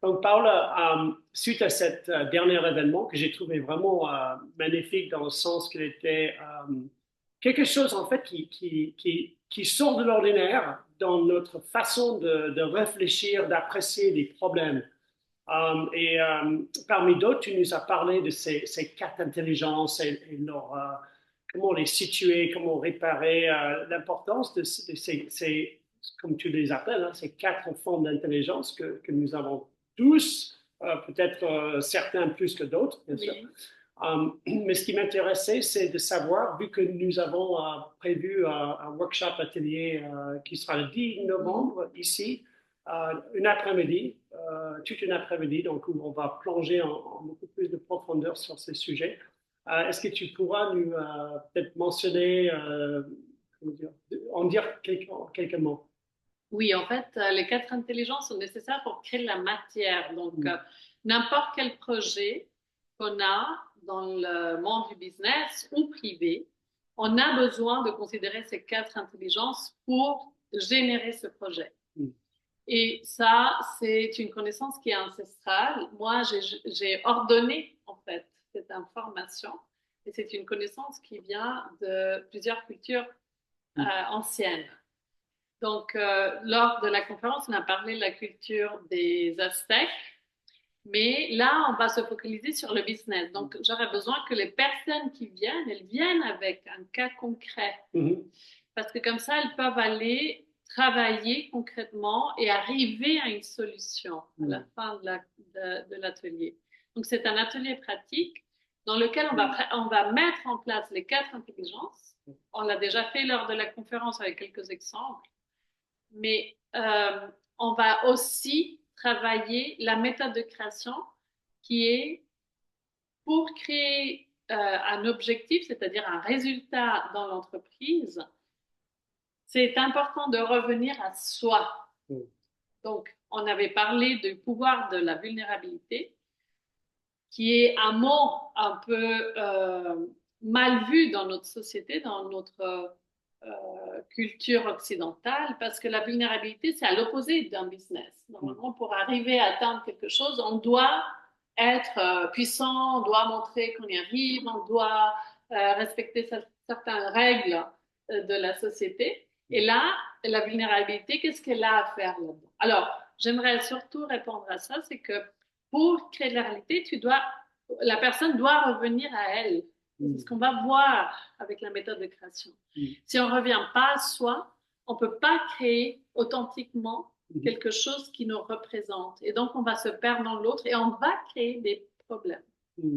Donc, Paula, suite à cet dernier événement que j'ai trouvé vraiment magnifique dans le sens qu'il était quelque chose en fait qui sort de l'ordinaire dans notre façon de réfléchir, d'apprécier les problèmes. Parmi d'autres, tu nous as parlé de ces quatre intelligences et comment les situer, comment réparer, l'importance de comme tu les appelles, hein, ces quatre formes d'intelligence que nous avons tous, peut-être certains plus que d'autres, bien sûr. Oui. Mais ce qui m'intéressait, c'est de savoir, vu que nous avons prévu un workshop atelier qui sera le 10 Mhm. novembre ici, une après-midi, toute une après-midi, donc où on va plonger en beaucoup plus de profondeur sur ces sujets. Est-ce que tu pourras nous peut-être mentionner, comment dire, en dire quelques mots? Oui, en fait, les quatre intelligences sont nécessaires pour créer de la matière. Donc, Mm. n'importe quel projet qu'on a dans le monde du business ou privé, on a besoin de considérer ces quatre intelligences pour générer ce projet. Mm. Et ça, c'est une connaissance qui est ancestrale. Moi, j'ai ordonné, en fait, cette information. Et c'est une connaissance qui vient de plusieurs cultures Mm. anciennes. Donc, lors de la conférence, on a parlé de la culture des Aztèques, mais là, on va se focaliser sur le business. Donc, j'aurais besoin que les personnes qui viennent, elles viennent avec un cas concret, Mm. parce que comme ça, elles peuvent aller travailler concrètement et arriver à une solution à la Mm. fin de l'atelier. Donc, c'est un atelier pratique dans lequel on va mettre en place les quatre intelligences. On l'a déjà fait lors de la conférence avec quelques exemples, mais on va aussi travailler la méthode de création qui est pour créer un objectif, c'est-à-dire un résultat dans l'entreprise. C'est important de revenir à soi. Mm. Donc, on avait parlé du pouvoir de la vulnérabilité, qui est un mot un peu mal vu dans notre société, dans notre culture occidentale, parce que la vulnérabilité, c'est à l'opposé d'un business. Mm. Normalement, pour arriver à atteindre quelque chose, on doit être puissant, on doit montrer qu'on y arrive, on doit respecter certaines règles de la société. Et là, la vulnérabilité, qu'est-ce qu'elle a à faire là-dedans? Alors, j'aimerais surtout répondre à ça, c'est que pour créer de la réalité, la personne doit revenir à elle. C'est ce Mm. qu'on va voir avec la méthode de création. Mm. Si on ne revient pas à soi, on ne peut pas créer authentiquement Mm. quelque chose qui nous représente. Et donc, on va se perdre dans l'autre et on va créer des problèmes.